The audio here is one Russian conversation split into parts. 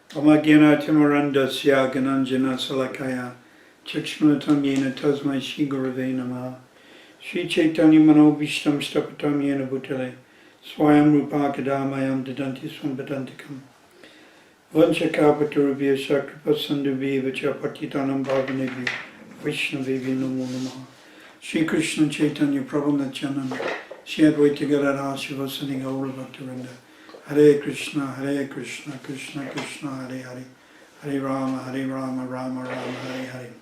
Pamagyana Timurandasya Gananjana Salakaya Chakshmanatam Yena Tasmai Shri Gurave Namaha Shri Chaitanya Manobhishtam Stapatam Yena Bhutale Swayam Rupa Kadamayam Dadanti Swampadantikam Vanchakapaturubhya Sakripasandubhya Vachapatitanam Bhavanebhya Vaishnavebhya Namo Namaha Shri Krishna Chaitanya Prabhu Nityananda Shri Advaita Gadadhara Srivasani Gaura Bhaktivinoda Hare Krishna, Krishna Krishna, Hare Hare, Hare Rama, Rama Rama, Hare Hare.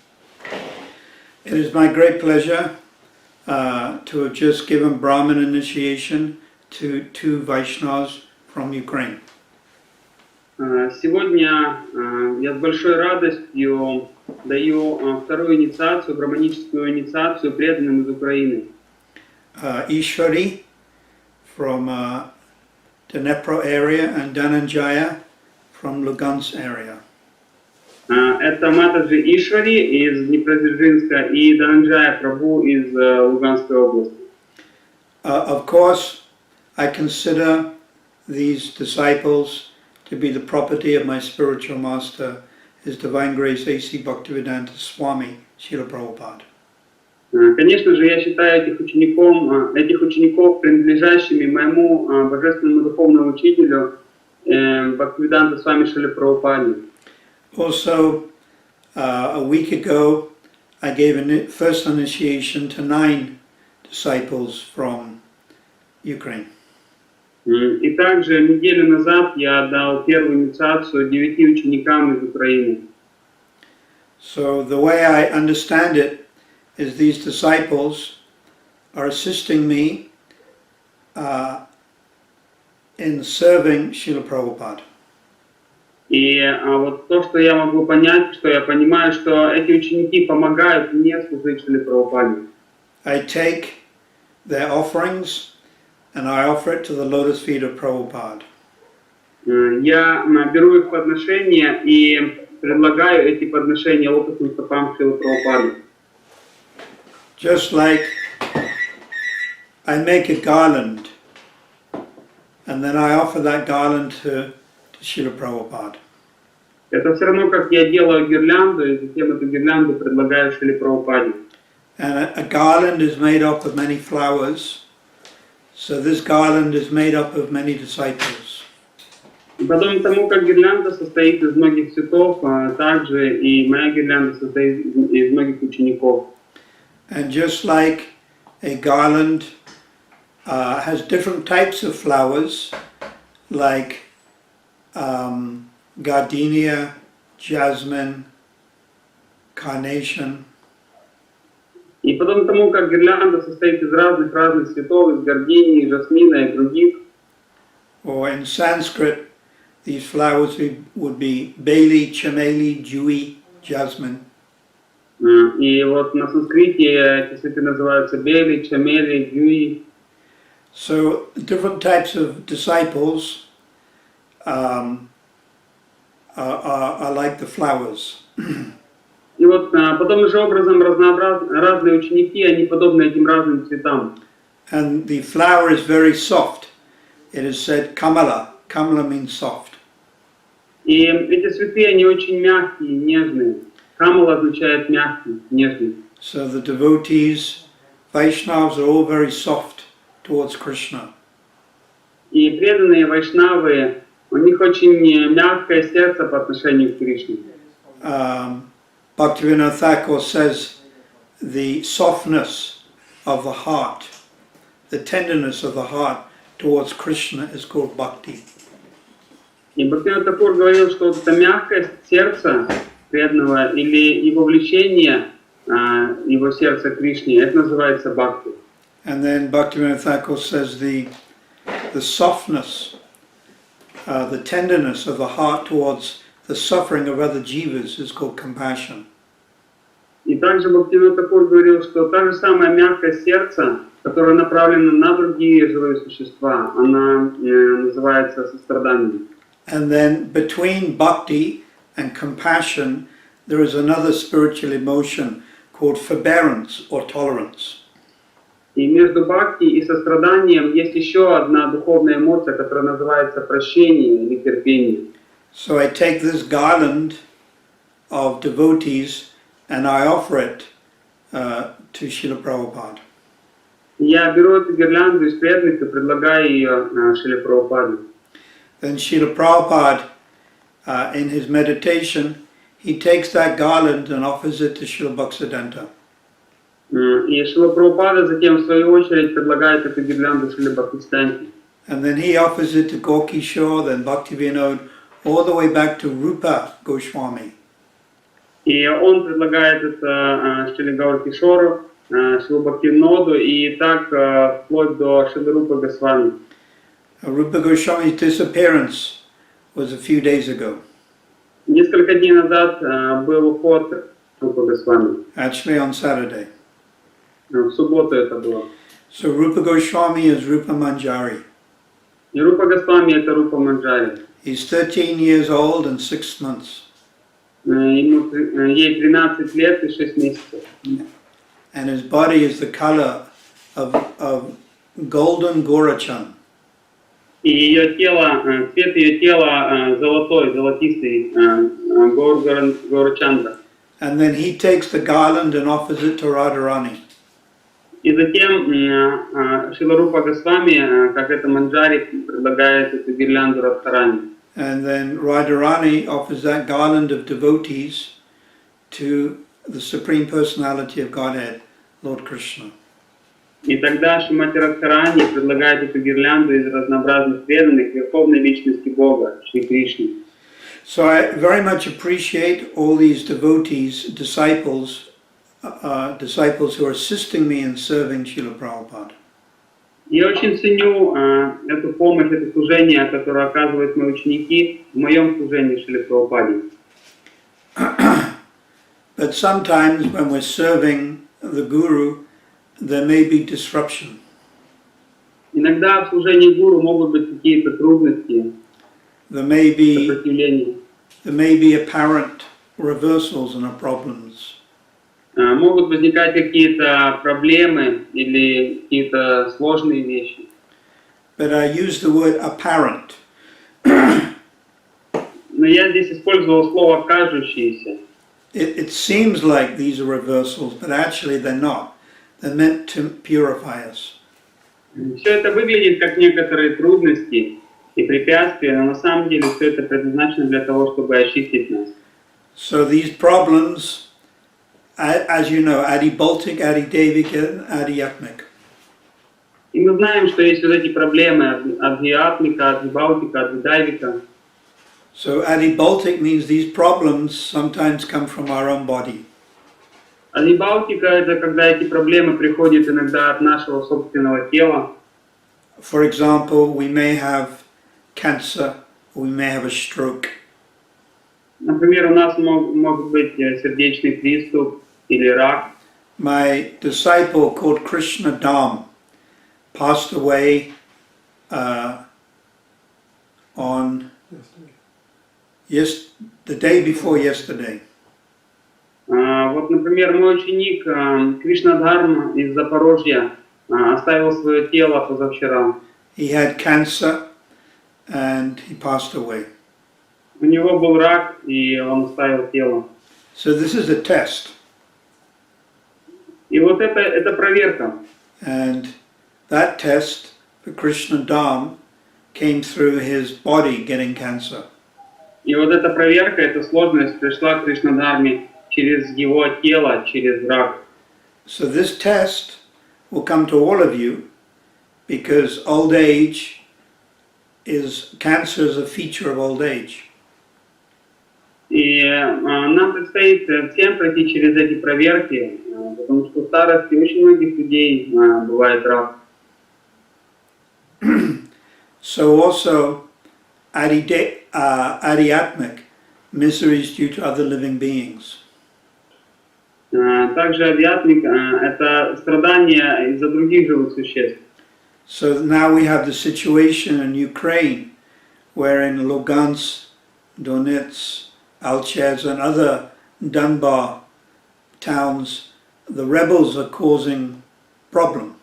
It is my great pleasure to have just given Brahmin initiation to two Vaishnavas from Ukraine. Сегодня я с большой радостью даю вторую инициацию, браманическую инициацию преданным из Украины. Ishwari from Dnepro area and Dhananjaya from Lugansk area. Это Матаджи Ишвари из Днепродзержинска и Дhananjaya Прабhu из Луганской области. Of course, I consider these disciples to be the property of my spiritual master, His Divine Grace A.C. Bhaktivedanta Swami, Srila Prabhupada. Конечно же, я считаю этих учеников принадлежащими моему божественному духовному учителю Бхактивиданта Свами Шриле Прабхупаде. Also, a week ago, I gave a first initiation to 9 disciples from Ukraine. И также неделю назад я дал первую инициацию 9 ученикам из Украины. So the way I understand it is these disciples are assisting me in serving Srila Prabhupada. И вот то, что я могу понять, что я понимаю, что эти ученики помогают мне служить Шриле Прабхупаде. I take their offerings and I offer it to the lotus feet of Prabhupada. Я беру их подношения и предлагаю эти подношения лотосным стопам Шрилы Прабхупады. Just like I make a garland and then I offer that garland to Srila Prabhupada. Это все равно, как я делаю гирлянду, и затем эту гирлянду предлагаю Шриле Прабхупаде. And a garland is made up of many flowers, so this garland is made up of many disciples. И подобно тому, как гирлянда состоит из многих цветов, также и моя гирлянда состоит из многих учеников. And just like a garland has different types of flowers, like gardenia, jasmine, carnation. И подобно тому, как гирлянда состоит из разных цветов, из гардении, жасмина и других. Or in Sanskrit, these flowers would be beli, chameli, jui, jasmine. И вот на санскрите эти цветы называются бели, чамели, джуи. So different types of disciples are like the flowers. И вот подобным же образом разные ученики, они подобны этим разным цветам. And the flower is very soft. It is said kamala. Kamala means soft. И эти цветы, они очень мягкие, нежные. Камала означает мягкий, нежный. So the devotees, Vaishnavas, are all very soft towards Krishna. И преданные вайшнавы, у них очень мягкое сердце по отношению к Кришне. Bhaktivinoda Thakur says the softness of the heart, the tenderness of the heart towards Krishna is called bhakti. И Бхактивинода Тхакур говорил, что вот эта мягкость сердца преданного или его влечение, его сердца к Кришне, это называется бхакти. And then Bhaktivinoda Thakur says the softness, the tenderness of the heart towards the suffering of other jivas is called compassion. И также Бхактивинода Тхакур говорил, что та же самая мягкость сердца, которая направлена на другие живые существа, она называется состраданием. And then between bhakti and compassion, there is another spiritual emotion called forbearance or tolerance. И между бхакти и состраданием есть еще одна духовная эмоция, которая называется прощение или терпение. So I take this garland of devotees and I offer it to Srila Prabhupada. Я беру эту гирлянду из преданных и предлагаю ее Шриле Прабхупаде. Then Srila Prabhupada, in his meditation, he takes that garland and offers it to Srila Bhaktisiddhanta. И Шрила Прабхупада затем в свою очередь предлагает эту гирлянду Шриле Бхактисиданте. And then he offers it to Gorky Shore, then Bhaktivinoda, all the way back to Rupa Goswami. И он предлагает это Шриле Гауракишору, Шриле Бхактивиноду и так вплоть до Шрилы Рупы Госвами. Rupa Goswami's disappearance was a few days ago. Несколько дней назад был уход Рупы Госвами. Actually on Saturday. В субботу это было. So Rupa Goswami is Rupa Manjari. И Рупа Госвами это Рупа Манджари. He's 13 years old and 6 months. Ей 13 лет и 6 месяцев. And his body is the color of golden Gorachan. И ее тело, цвет ее тела золотой, золотистый, Горачандра. And then he takes the garland and offers it to Radharani. И затем Шрила Рупа Госвами, как это Манджари, предлагает эту гирлянду Радхарани. And then Radharani offers that garland of devotees to the Supreme Personality of Godhead, Lord Krishna. И тогда Шримати Радхарани предлагает эту гирлянду из разнообразных преданных Верховной Личности Бога, Шри Кришны. So I very much appreciate all these devotees, disciples who are assisting me in serving Srila Prabhupada. Я очень ценю эту помощь, это служение, которое оказывают мои ученики в моем служении Шриле Прабхупаде. But sometimes when we're serving the Guru, there may be disruption. Иногда в служении гуру могут быть какие-то трудности, There may сопротивления. be apparent reversals and problems. Могут возникать какие-то проблемы или какие-то сложные вещи. But I use the word apparent. Но я здесь использовал слово «кажущиеся». It seems like these are reversals, but actually they're not. They're meant to purify us. Все это выглядит как некоторые трудности и препятствия, но на самом деле все это предназначено для того, чтобы очистить нас. So these problems, as you know, Adi Baltic, Adi Devik, and Adi Yatmik. И мы знаем, что есть вот эти проблемы Адхиатмика, Адхибаутика, Адхидайвика. So Adi Baltic means these problems sometimes come from our own body. Адхибаутика — это когда эти проблемы приходят иногда от нашего собственного тела. For example, we may have cancer, or we may have a stroke. Например, у нас может быть сердечный приступ или рак. My disciple called Krishna Dham passed away on the day before yesterday. Вот, например, мой ученик Кришна Дхарма из Запорожья оставил свое тело позавчера. He had cancer and he passed away. У него был рак, и он оставил тело. So this is a test. И вот это проверка. And that test for Krishna Dham came through his body getting cancer. И вот эта проверка, эта сложность пришла к Кришна Дхарме через его тело, через рак. So this test will come to all of you because old age cancer is a feature of old age. И нам предстоит всем пройти через эти проверки, потому что в старости очень многих людей бывает рак. So also adiatmic miseries due to other living beings. Также адиатмик — это страдания из-за других живых существ. So now we have the situation in Ukraine where in Lugansk, Donetsk, Alchaz and other Donbas towns, the rebels are causing problem.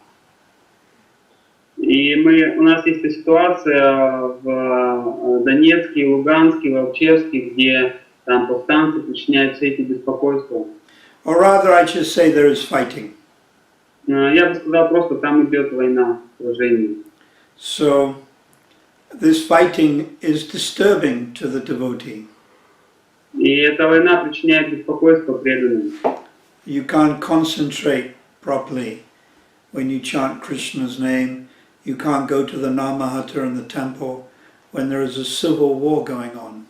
И И у нас есть ситуация в Донецке, Луганске, Волчевске, где там повстанцы причиняют все эти беспокойства. Or rather, I should say there is fighting. Я бы сказал просто, там идет война, сражение. So, this fighting is disturbing to the devotee. И эта война причиняет беспокойство преданным. You can't concentrate properly when you chant Krishna's name. You can't go to the Namahata in the temple when there is a civil war going on.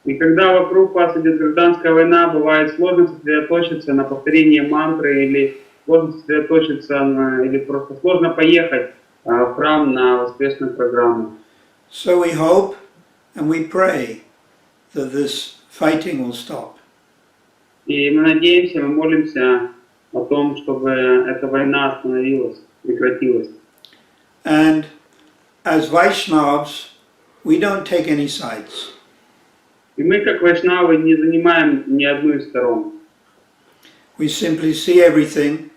И когда вокруг вас идет гражданская война, бывает сложно сосредоточиться на повторении мантры, или сложно сосредоточиться или просто сложно поехать в храм на воскресную программу. So we hope and we pray that this fighting will stop. И мы надеемся, мы молимся о том, чтобы эта война остановилась, прекратилась. And as Vaishnavas, we don't take any sides. И мы, как вайшнавы, не занимаем ни одну из сторон. We simply see everything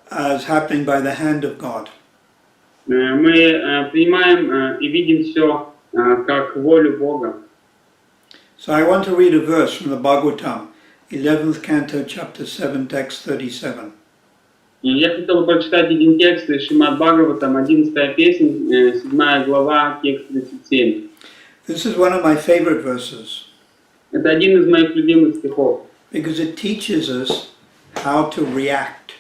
as happening by the hand of God. Мы принимаем и видим все как волю Бога. So I want to read a verse from the Bhagavatam, 11th canto, chapter 7, text 37. Я хотел бы прочитать один текст из Шримад Бхагаватам, 11 песнь, 7 глава, текст 37. This is one of my favorite verses Это один из моих любимых стихов, because it teaches us how to react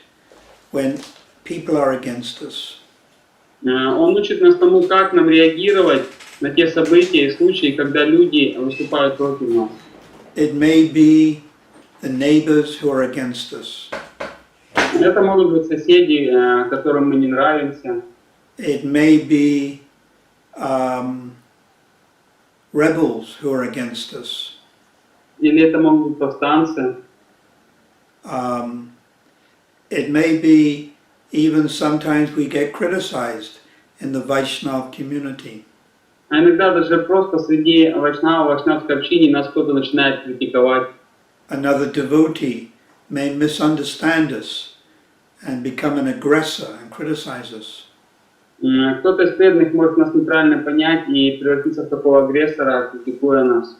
when people are against us. Он учит нас тому, как нам реагировать на те события и случаи, когда люди выступают против нас. It may be the neighbors who are against us. Это могут быть соседи, которым мы не нравимся. It may be rebels who are against us. Или это могут быть повстанцы. It may be even sometimes we get criticized in the Vaishnava community. А иногда даже просто среди вайшнавской общины нас кто-то начинает критиковать. Another devotee may misunderstand us and become an aggressor and criticize us. Кто-то из преданных может нас неправильно понять и превратиться в такого агрессора, критикуя нас.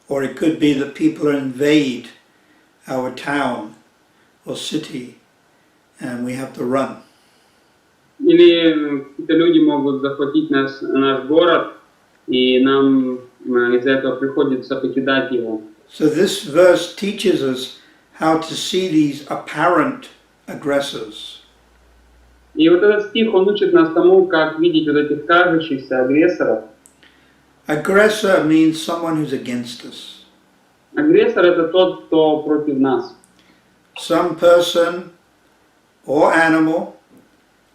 Or it could be that people invade our town or city and we have to run. Или какие-то люди могут захватить наш город, и нам из-за этого приходится покидать его. So this verse teaches us how to see these apparent aggressors. И вот этот стих, он учит нас тому, как видеть вот этих кажущихся агрессоров. Aggressor means someone who's against us. Агрессор — это тот, кто против нас. Some person or animal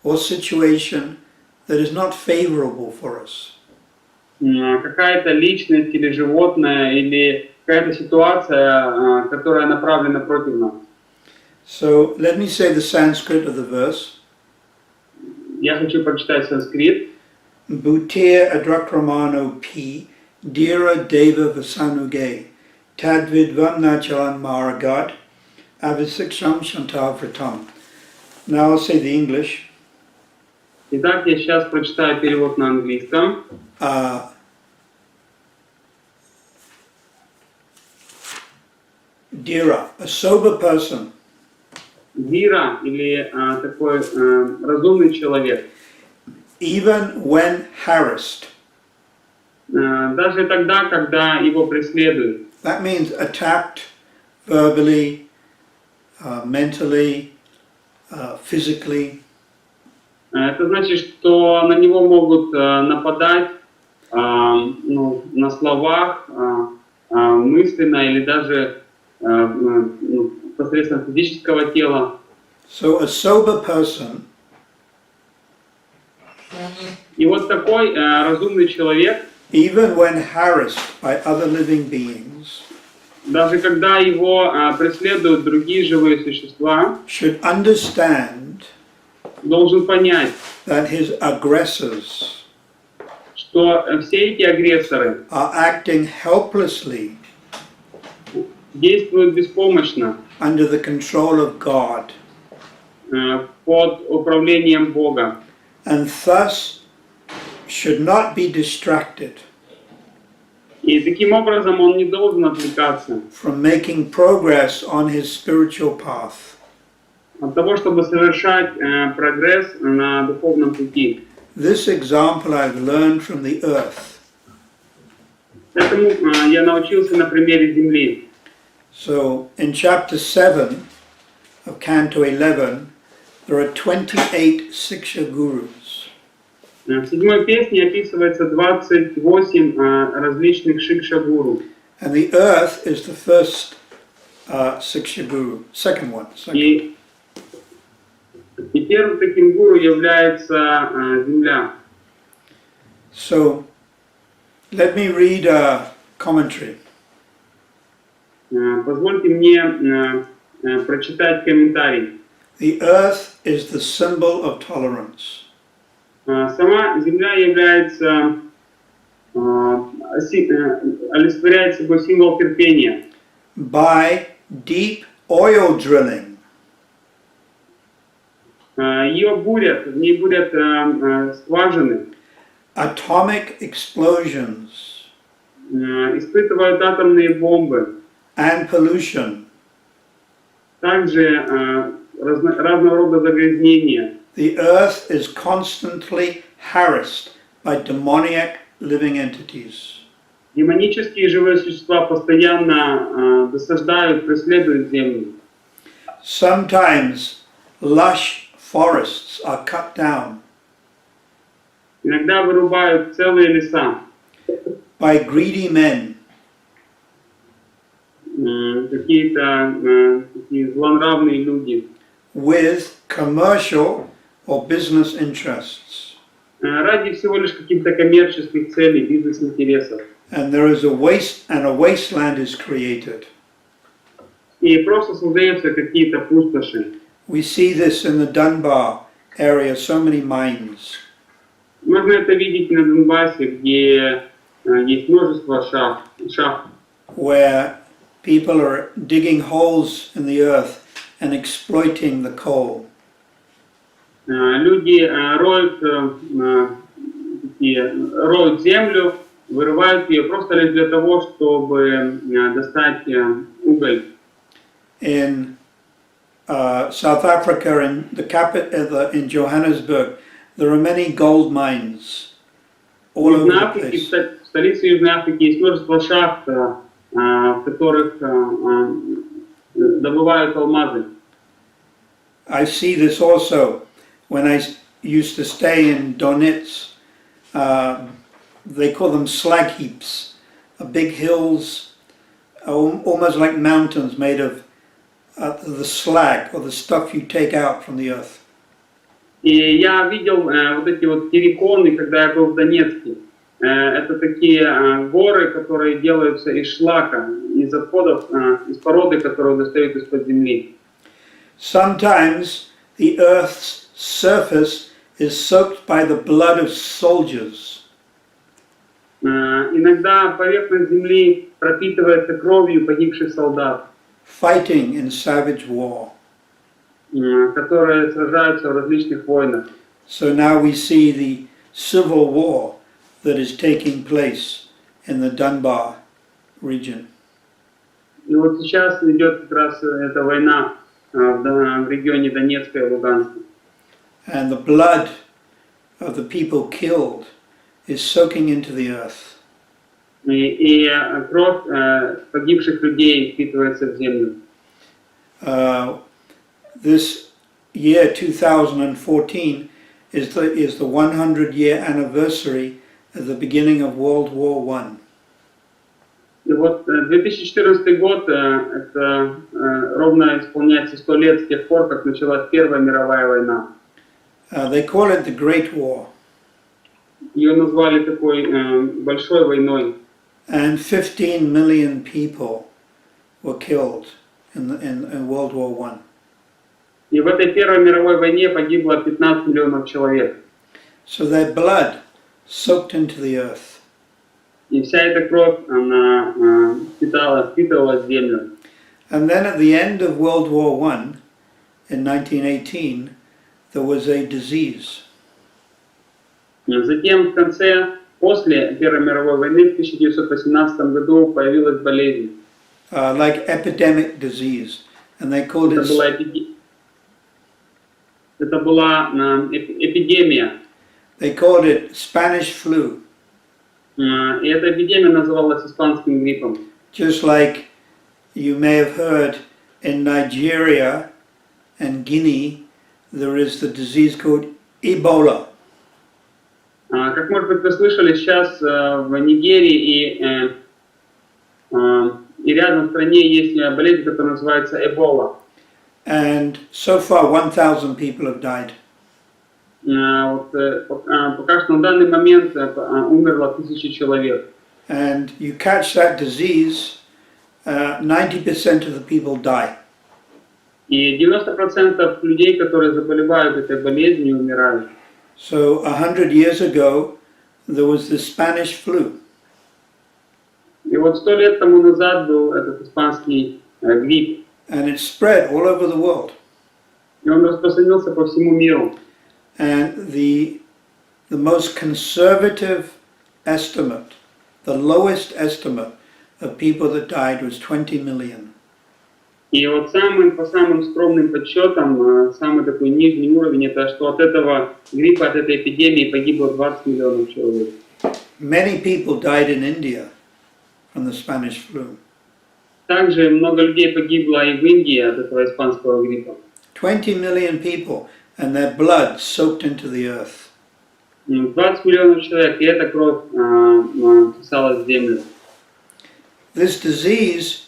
or situation that is not favorable for us. Какая-то личность или животное, или какая-то ситуация, которая направлена против нас. So let me say the Sanskrit of the verse. Я хочу прочитать санскрит. Bhutir adrakramano pi dira deva vasanuge tadvidvam nachalan maragad avisiksham shantavratam. Now I'll say the English. Итак, я сейчас прочитаю перевод на английском. Dira, a sober person. Вира, или такой разумный человек. Even when harassed. Даже тогда, когда его преследуют. That means attacked verbally, mentally, physically. Это значит, что на него могут нападать на словах, мысленно или даже посредством физического тела. So a sober person И вот такой разумный человек, even when harassed by other living beings, даже когда его преследуют другие живые существа, should understand должен понять, that his aggressors что все эти агрессоры are acting helplessly действуют беспомощно, under the control of God, под управлением Бога. and and thus should not be distracted И таким образом он не должен отвлекаться from making progress on his spiritual path. от того, чтобы совершать прогресс на духовном пути. This example I've learned from the earth. Этому я научился на примере Земли. So in chapter 7 of Canto 11, there are 28 Siksha Gurus. В седьмой песне описывается 28 различных шикша-гуру. And the earth is the first Siksha Guru, second one. И первым таким гуру является Земля. So let me read a commentary. Позвольте мне прочитать комментарий. The earth is the symbol of tolerance. Сама Земля является, олицетворяет собой символ терпения. By deep oil drilling, Ее бурят, в ней бурят скважины, atomic explosions, испытывают атомные бомбы, and pollution, также разного рода загрязнения. the earth is constantly harassed by demoniac living entities. Демонические живые существа постоянно досаждают, преследуют Землю. Sometimes lush forests are cut down Иногда вырубают целые леса. by greedy men Какие-то такие злонравные люди. with commercial or business interests. Ради всего лишь каких-то коммерческих целей, бизнес-интересов. And there is a wasteland is created. И просто создаются какие-то пустоши. We see this in the Dunbar area, so many mines. Можно это видеть на Донбассе, где есть множество шахт, Where people are digging holes in the earth and exploiting the coal. Люди роют землю, вырывают ее просто лишь для того, чтобы достать уголь. In South Africa, in the capital, in Johannesburg, there are many gold mines all В over Южной the Африке, place. в столице Южной Африки есть множество шахт, в которых добывают алмазы. I see this also when I used to stay in Donetsk. They call them slag heaps, big hills, almost like mountains made of the slag or the stuff you take out from the earth. И я видел вот эти вот терриконы, когда я был в Донецке. Это такие горы, которые делаются из шлака, из отходов, из породы, которую достают из-под земли. Sometimes the earth's surface is soaked by the blood of soldiers. Иногда поверхность земли пропитывается кровью погибших солдат, Fighting in savage war. которые сражаются в различных войнах. So now we see the civil war that is taking place in the Dunbar region. И вот сейчас идет как раз эта война в регионе Донецка и Луганска. And the blood of the people killed is soaking into the earth. И кровь погибших людей впитывается в землю. This year 2014 is the 100-year anniversary of the beginning of World War I. И вот 2014 год, это ровно исполняется 100 лет с тех пор, как началась Первая мировая война. They call it the Great War. Ее назвали такой большой войной. And 15 million people were killed in World War I. И в этой Первой мировой войне погибло 15 миллионов человек. So their blood soaked into the earth. И вся эта кровь, она впитывалась в землю. And then at the end of World War I, in 1918, there was a disease. Затем в конце, после Первой мировой войны, в 1918 году появилась болезнь. Like epidemic disease, and they called Это it. была, эпидемия. They called it Spanish flu, И эта эпидемия называлась испанским гриппом. just like you may have heard in Nigeria and Guinea, there is the disease called Ebola. Как, может быть, вы слышали, сейчас в Нигерии и рядом в стране есть болезнь, которая называется Эбола. And so far, 1,000 people have died. Пока что на данный момент умерло 1000 человек. And you catch that disease, 90% of the people die. И 90% людей, которые заболевают этой болезнью, умирают. So 100 years ago, there was the Spanish flu. И вот 100 лет тому назад был этот испанский грипп. And it spread all over the world. И он распространился по всему миру. And the most conservative estimate, the lowest estimate of people that died was 20 million. И вот по самым скромным подсчетам, самый такой нижний уровень, это что от этого гриппа, от этой эпидемии погибло 20 миллионов человек. Many people died in India from the Spanish flu. Также много людей погибло и в Индии от этого испанского гриппа. 20 million people, and their blood soaked into the earth. 20 миллионов человек, и эта кровь писалась в землю. This disease,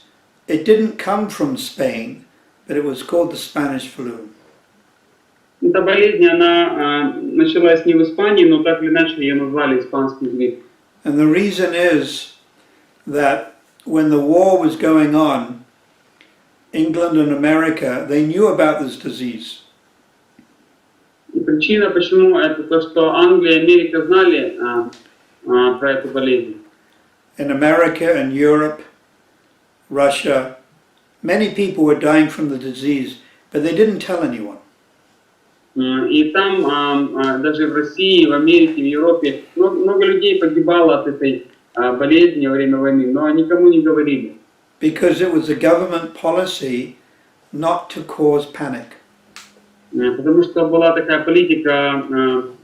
it didn't come from Spain, but it was called the Spanish flu. Эта болезнь, она началась не в Испании, но так или иначе ее назвали испанский грипп. And the reason is that when the war was going on, England and America, they knew about this disease. И причина, почему, это то, что Англия и Америка знали про эту болезнь. In America and Europe, Russia, many people were dying from the disease, but they didn't tell anyone. И там, даже в России, в Америке, в Европе, много людей погибало от этой болезни во время войны, но никому не говорили. Because it was a government policy not to cause panic. Потому что была такая политика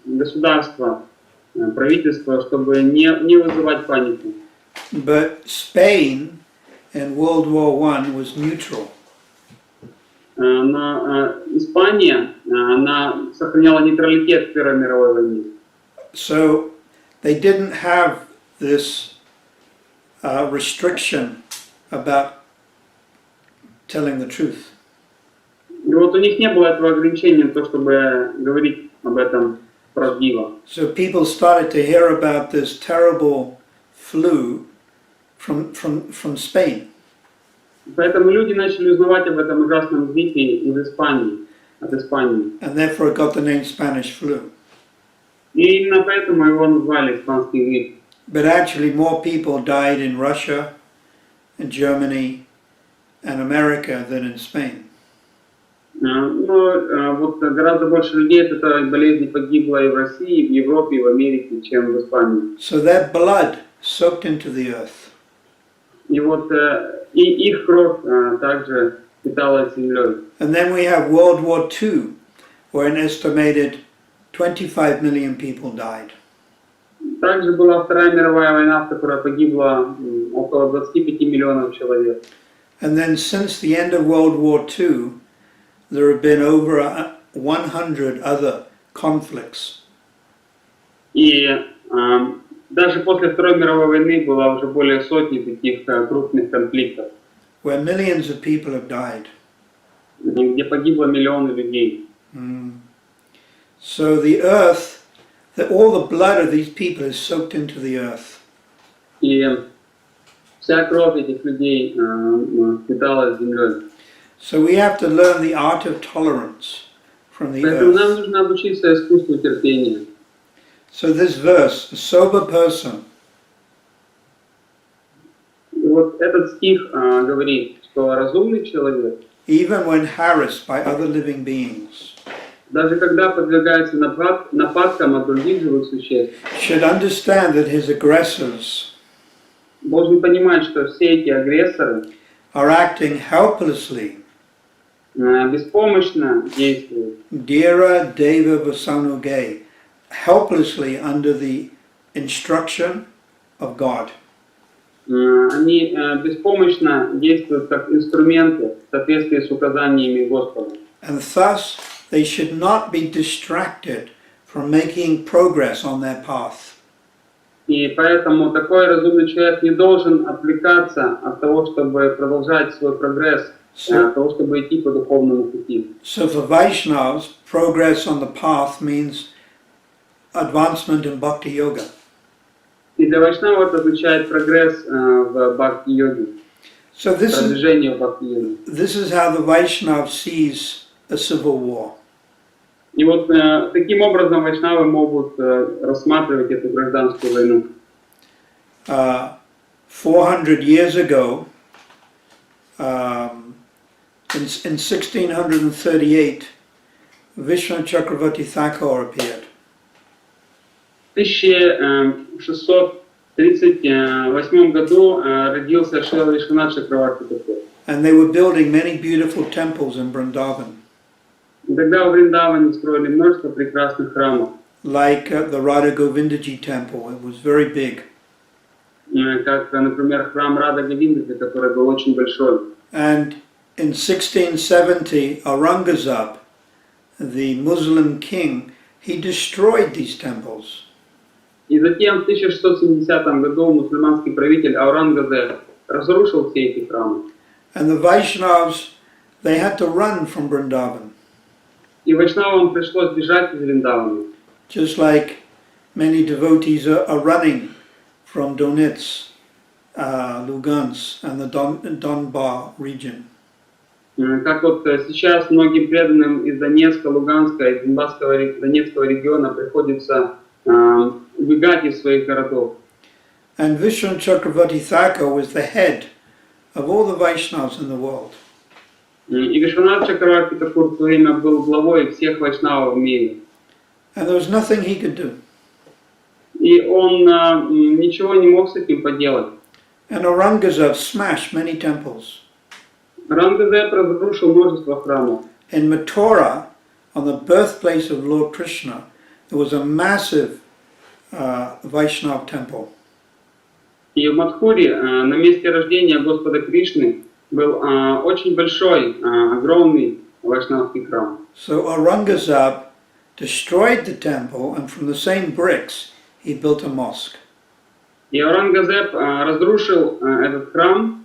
государства, правительства, чтобы не вызывать панику. But Spain in World War I was neutral. Но Испания, она сохраняла нейтралитет в Первой мировой войне. So they didn't have this restriction about telling the truth. И вот у них не было этого ограничения на то, чтобы говорить об этом правдиво. So people started to hear about this terrible flu from Spain. Поэтому люди начали узнавать об этом ужасном гриппе из Испании, от Испании. And therefore it got the name Spanish flu. И именно поэтому его назвали испанский грипп. But actually more people died in Russia, in Germany, and America than in Spain. Но вот гораздо больше людей от этой болезни погибло и в России, и в Европе, и в Америке, чем в Испании. So their blood soaked into the earth. И вот и их кровь также питалась землей. And then we have World War II, where an estimated 25 million people died. Также была Вторая мировая война, в которой погибло около 25 миллионов человек. And then since the end of World War II, there have been over 100 other conflicts. И даже после Второй мировой войны было уже более сотни таких крупных конфликтов, Where millions of people have died. где погибло миллионы людей. So the earth, all the blood of these people is soaked into the earth. И вся кровь этих людей питалась землей. So we have to learn the art of tolerance from the Поэтому нам earth. нужно обучиться искусству терпения. So this verse, a sober person, И вот этот стих говорит, что разумный человек, even when harassed by other living beings, даже когда подвергается нападкам от других живых существ, should understand that his aggressors должен понимать, что все эти агрессоры are acting helplessly. беспомощно действуют, Dira Deva Vasanuge, helplessly under the instruction of God. они беспомощно действуют как инструменты в соответствии с указаниями Господа. And thus they should not be distracted from making progress on their path. И поэтому такой разумный человек не должен отвлекаться от того, чтобы продолжать свой прогресс, от того, чтобы идти по духовному пути. So for Vaishnavas, progress on the path means advancement in Bhakti Yoga. И для вайшнава это означает прогресс в бхакти-йоге, So продвижение в бхакти-йоге. this is how the Vaishnav sees a civil war. И вот таким образом вайшнавы могут рассматривать эту гражданскую войну. 400 years ago, in 1638, Vishnu Chakravarti Thakur appeared. В 1638 году родился Шрила Вишванат Чакраварти Такур. And they were building many beautiful temples in Vrindavan, И тогда в Вриндаване строили множество прекрасных храмов, like the Radha Govindaji temple. It was very big. как, например, храм Рада Говинды, который был очень большой. And in 1670, Aurangzeb, the Muslim king, he destroyed these temples. И затем в 1670 году мусульманский правитель Аурангзеб разрушил все эти храмы. And the Vaishnavas, they had to run from Vrindavan, И вайшнавам пришлось бежать из Вриндавана. just like many devotees are running from Donetsk, Lugansk, and the Donbas region. Как вот сейчас многим преданным из Донецка, Луганска и Донецкого региона приходится убегать из своих городов. And Vishnu Chakravarti Thakur was the head of all the Vaishnavas in the world. И Вишванат Чакраварти Такур в то время был главой всех вайшнавов в мире. And there was nothing he could do. И он ничего не мог с этим поделать. And Aurangzeb smashed many temples. Аурангзеб разрушил множество храмов. In Mathura, on the birthplace of Lord Krishna, there was a massive Vaishnav temple. И в Мадхуре, на месте рождения Господа Кришны, был очень большой, огромный вайшнавский храм. So Aurangzeb destroyed the temple, and from the same bricks he built a mosque. И Аурангзеб разрушил этот храм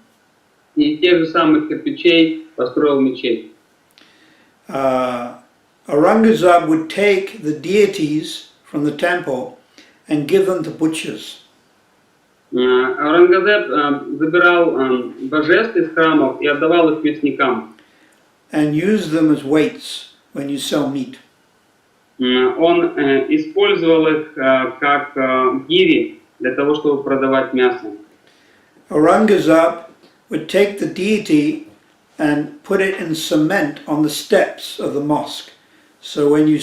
и из тех же самых кирпичей построил мечеть. Aurangzeb would take the deities from the temple and give them to butchers. Аурангзеб забирал божеств из храмов и отдавал их мясникам. And use them as weights when you sell meat. Он использовал их как гири для того, чтобы продавать мясо. Aurangzeb would take the deity and put it in cement on the steps of the mosque. So when you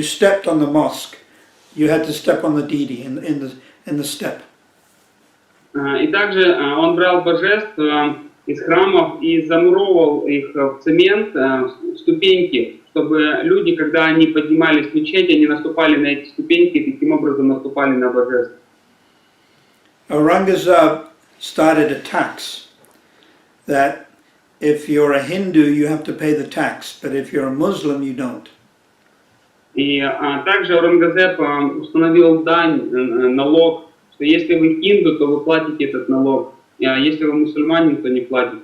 stepped on the mosque, you had to step on the deity in the step. И также он брал божеств из храмов и замуровывал их в цемент, ступеньки, чтобы люди, когда они поднимались в мечеть, они наступали на эти ступеньки и таким образом наступали на божеств. Aurangzeb started a tax that if you're a Hindu, you have to pay the tax, but if you're a Muslim, you don't. И также Аурангзеб установил дань, налог, что если вы хинду, то вы платите этот налог, а если вы мусульманин, то не платите.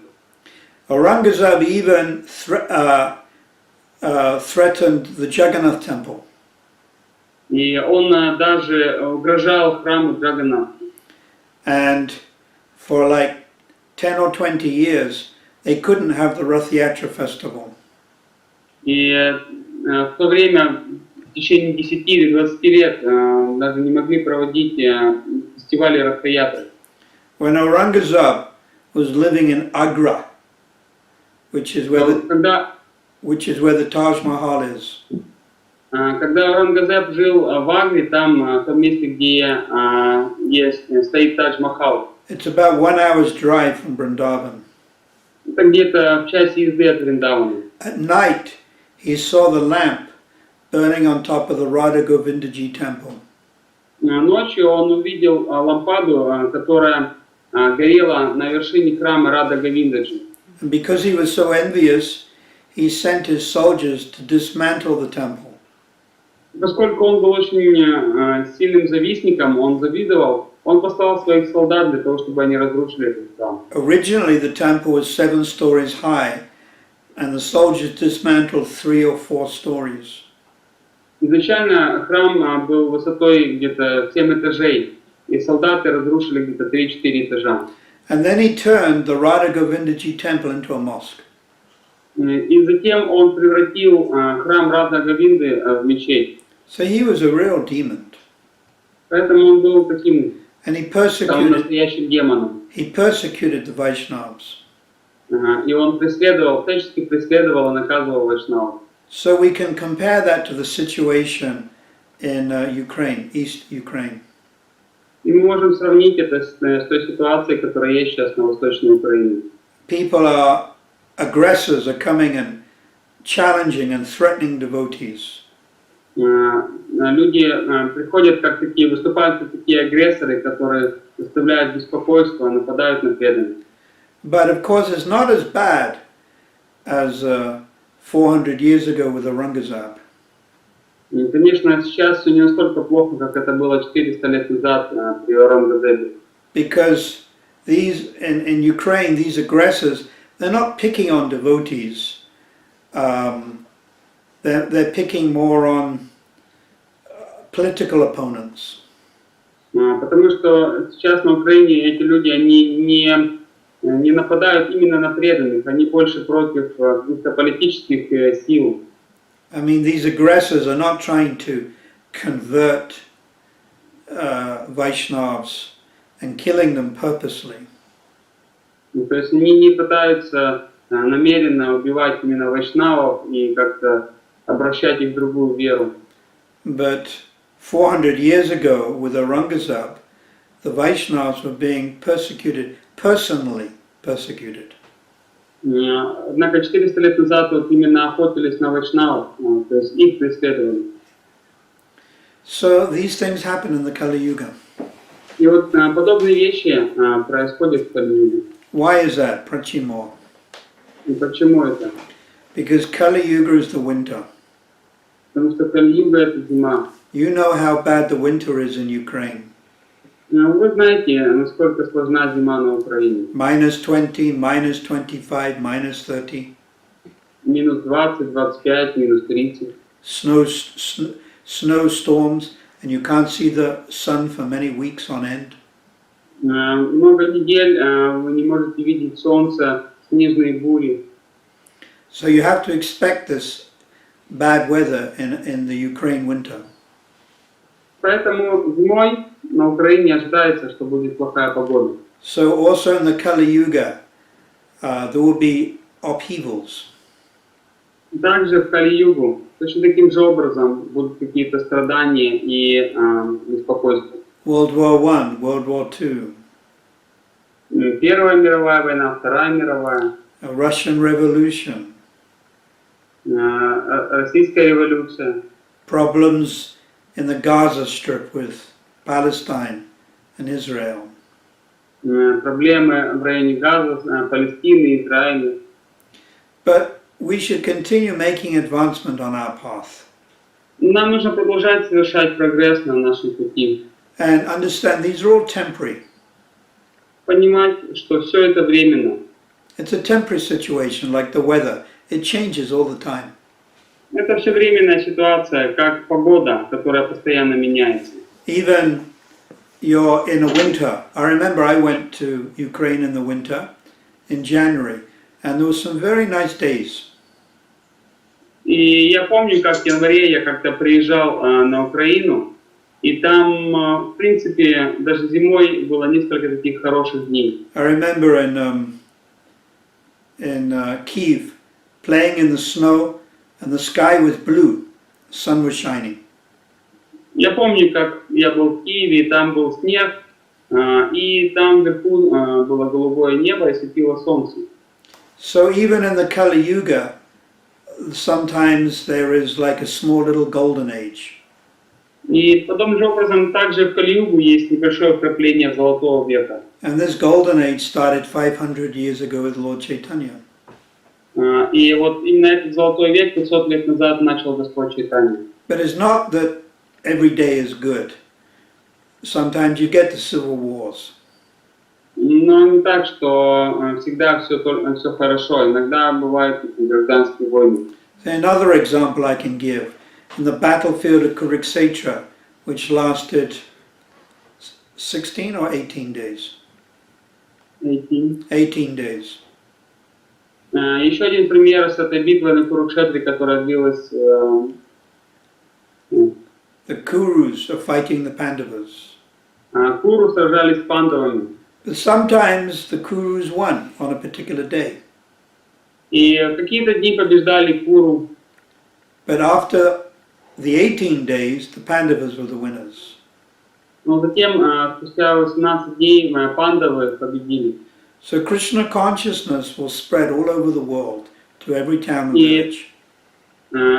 Aurangzeb even threatened the Jagannath temple. И он даже угрожал храму Джаганнатха. And for like 10 or 20 years, they couldn't have the Rath Yatra festival. И в то время, в течение 10 или 20 лет, даже не могли проводить фестивали Ратха-ятры. When Aurangzeb was living in Agra, which is where which is where the Taj Mahal is. Когда Аурангазеб жил в Агре, там, в том месте, где стоит Тадж-Махал, It's about 1 hour's drive from Vrindavan. это где-то в часе езды от Вриндавана. At night, he saw the lamp burning on top of the Radha Govindaji temple. Ночью он увидел лампаду, которая горела на вершине храма Рада Говиндаджи. And because he was so envious, he sent his soldiers to dismantle the temple. Поскольку он был очень сильным завистником, он завидовал, он послал своих солдат для того, чтобы они разрушили этот храм. Originally, the temple was 7 stories high, and the soldiers dismantled 3 or 4 stories. Изначально храм был высотой где-то 7 этажей, и солдаты разрушили где-то 3-4 этажа. And then he turned the Radha Govindaji temple into a mosque. И затем он превратил храм Рада Говинды в мечеть. So he was a real demon. Поэтому он был таким And he настоящим демоном. persecuted the Vaishnavas. И он всячески преследовал и наказывал вайшнавов. So we can compare that to the situation in Ukraine, East Ukraine. И мы можем сравнить это с той ситуацией, которая есть сейчас на Восточной Украине. Aggressors are coming and challenging and threatening devotees. Люди приходят выступают как такие агрессоры, которые доставляют беспокойство, нападают на преданных. But of course it's not as bad as 400 years ago with Aurangzeb. И, конечно, сейчас все не настолько плохо, как это было 400 лет назад при Аурангзебе. Because in Ukraine, these aggressors, they're not picking on devotees. They're picking more on political opponents. Потому что сейчас на Украине эти люди, они не нападают именно на преданных, они больше против каких-то политических сил. I mean, these aggressors are not trying to convert Vaishnavas and killing them purposely. То есть они не пытаются намеренно убивать именно вайшнавов и как-то обращать их в другую веру. But 400 years ago with Aurangzeb, the Vaishnavas were being persecuted, personally persecuted. Однако 400 лет назад вот именно охотились на вайшнавов, то есть их преследовали. So these things happen in the Kali Yuga. И вот подобные вещи происходят в Кали-юге. Why is that? Prachimo. И почему это? Because Kali Yuga is the winter. Потому что Кали-юга это зима. You know how bad the winter is in Ukraine. Вы знаете, насколько сложна зима на Украине. -20, -25, -30. Минус 20, 25, минус 30. Snowstorms, and you can't see the sun for many weeks on end. Много недель вы не можете видеть солнце, снежные бури. So you have to expect this bad weather in the Ukraine winter. Поэтому зимой на Украине ожидается, что будет плохая погода. So also in the Kali Yuga, there will be upheavals. Также в Кали-югу точно таким же образом будут какие-то страдания и беспокойство. World War I, World War II. Первая мировая война, Вторая мировая. A Russian Revolution. Российская революция. Problems in the Gaza Strip with Palestine and Israel. Проблемы в районе Газа, Палестины, Израиля. But we should continue making advancement on our path. Нам нужно продолжать совершать прогресс на нашем пути. And understand these are all temporary. Понимать, что все это временно. It's a temporary situation like the weather. It changes all the time. Это все временная ситуация, как погода, которая постоянно меняется. Even you're in a winter. I remember I went to Ukraine in the winter in January, and there were some very nice days. И я помню, как в январе я как-то приезжал на Украину, и там, в принципе, даже зимой было несколько таких хороших дней. I remember in Kiev, playing in the snow, and the sky was blue, the sun was shining. Я помню, как я был в Киеве, и там был снег, и там вверху было голубое небо и светило солнце. So even in the Kali Yuga, sometimes there is like a small little golden age. И подобным же образом также в Кали-югу есть небольшое вкрапление Золотого века. And this golden age started 500 years ago with Lord Chaitanya. И вот именно этот Золотой век 500 лет назад начал Господь Чайтанья. But it's not that every day is good. Sometimes you get the civil wars. Но не так, что всегда все хорошо. Иногда бывают гражданские войны. Another example I can give. In the battlefield of Kurukshetra, which lasted 16 or 18 days? 18 days. Еще один пример с этой битвы на Курукшетре, которая длилась... The Kurus are fighting the Pandavas. Куру сражались с пандавами. But sometimes the Kurus won on a particular day. И какие-то дни побеждали Куру. But after the 18 days, the Pandavas were the winners. Но затем, спустя 18 дней, пандавы победили. So Krishna consciousness will spread all over the world, to every town and village.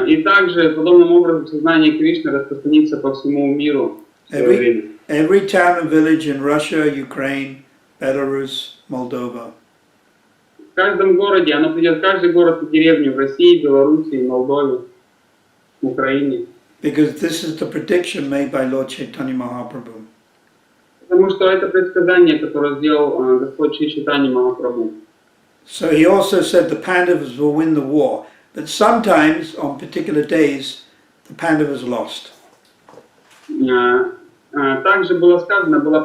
И также, подобным образом, сознание Кришны распространится по всему миру в свое время. Every town and village in Russia, Ukraine, Belarus, Moldova. В каждом городе, оно придет в каждый город и деревню в России, Белоруссии, Молдове, Украине. Because this is the prediction made by Lord Chaitanya Mahaprabhu. Потому что это предсказание, которое сделал Господь Шри Чайтанья Махапрабху. So he also said the Pandavas will win the war, but sometimes on particular days the Pandavas lost. Также было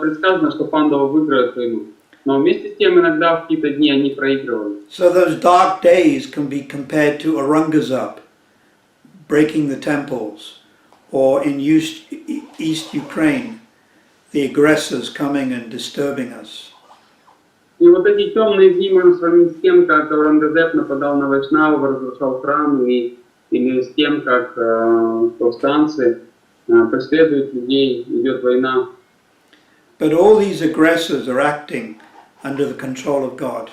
предсказано, что пандавы выиграют войну. Но вместе с тем иногда в какие-то дни они проигрывали. So those dark days can be compared to Aurangzeb breaking the temples, or in East Ukraine, the aggressors coming and disturbing us. И вот эти темные дни можно сравнить с тем, как Аурангзеб нападал на Вайшнавов, разрушал храмы, или с тем, как повстанцы преследуют людей, идет война. But all these aggressors are acting under the control of God.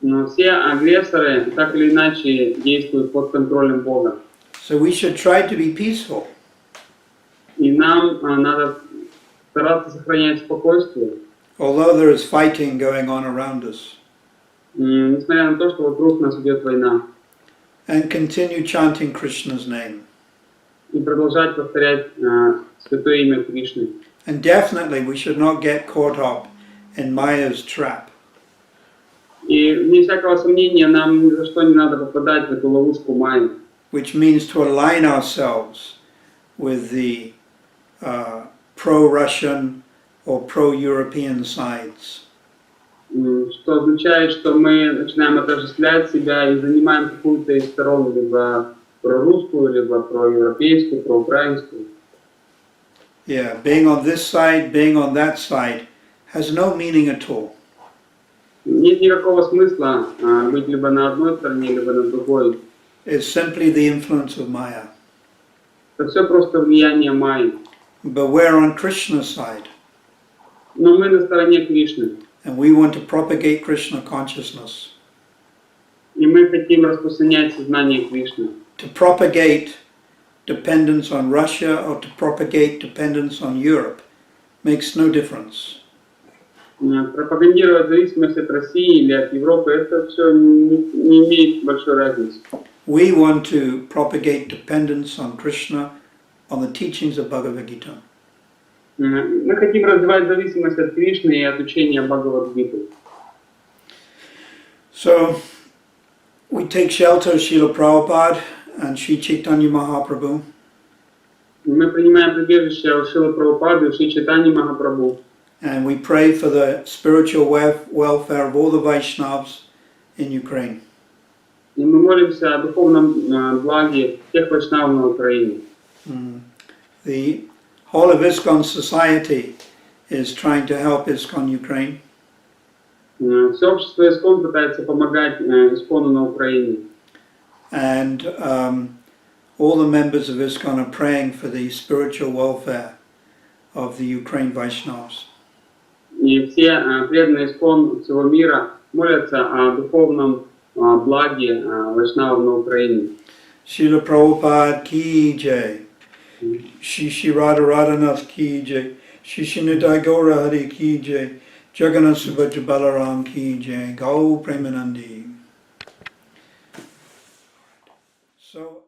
Но все агрессоры так или иначе действуют под контролем Бога. So we should try to be peaceful. И нам надо стараться сохранять спокойствие. Although there is fighting going on around us. Несмотря на то, что вокруг нас идет война. And continue chanting Krishna's name. И продолжать повторять святое имя Кришны. And definitely we should not get caught up in Maya's trap. И вне всякого сомнения нам ни за что не надо попадать в эту ловушку Майи. Which means to align ourselves with the pro-Russian or pro-European sides. Что означает, что мы начинаем отождествлять себя и занимаем какую-то из сторон, либо прорусскую, либо проевропейскую, проукраинскую. Yeah, being on this side, being on that side has no meaning at all. Нет никакого смысла быть либо на одной стороне, либо на другой. It's simply the influence of Maya. Это все просто влияние Майи. But we're on Krishna's side. Но мы на стороне Кришны. And we want to propagate Krishna consciousness. И мы хотим распространять сознание Кришны. To propagate dependence on Russia or to propagate dependence on Europe makes no difference. Пропагандировать зависимость от России или от Европы, это все не имеет большой разницы. We want to propagate dependence on Krishna, on the teachings of Bhagavad Gita. Мы хотим развивать зависимость от Кришны и от учения Бхагавад-гиты. So, we take shelter of Srila Prabhupada and Sri Chaitanya Mahaprabhu. Мы принимаем прибежище у Шрилы Прабхупады, у Шри Чайтаньи Махапрабху. And we pray for the spiritual welfare of all the Vaishnavas in Ukraine. И мы молимся о духовном благе всех вайшнавов на Украине. The whole of ISKCON society is trying to help ISKCON Ukraine. Все общество ИСККОН пытается помогать ИСККОНу на Украине. and all the members of ISKCON are praying for the spiritual welfare of the Ukraine Vaishnavas. И все преданные искон всего мира молятся о духовном благе вайшнавов на Украине. Srila Prabhupada ki jai. Shri Radha Radhanath ki jai. Shri Nitya Gaura Hari ki jai. Jagannath Subhadra Balaram ki jai. Gau Premanandi. So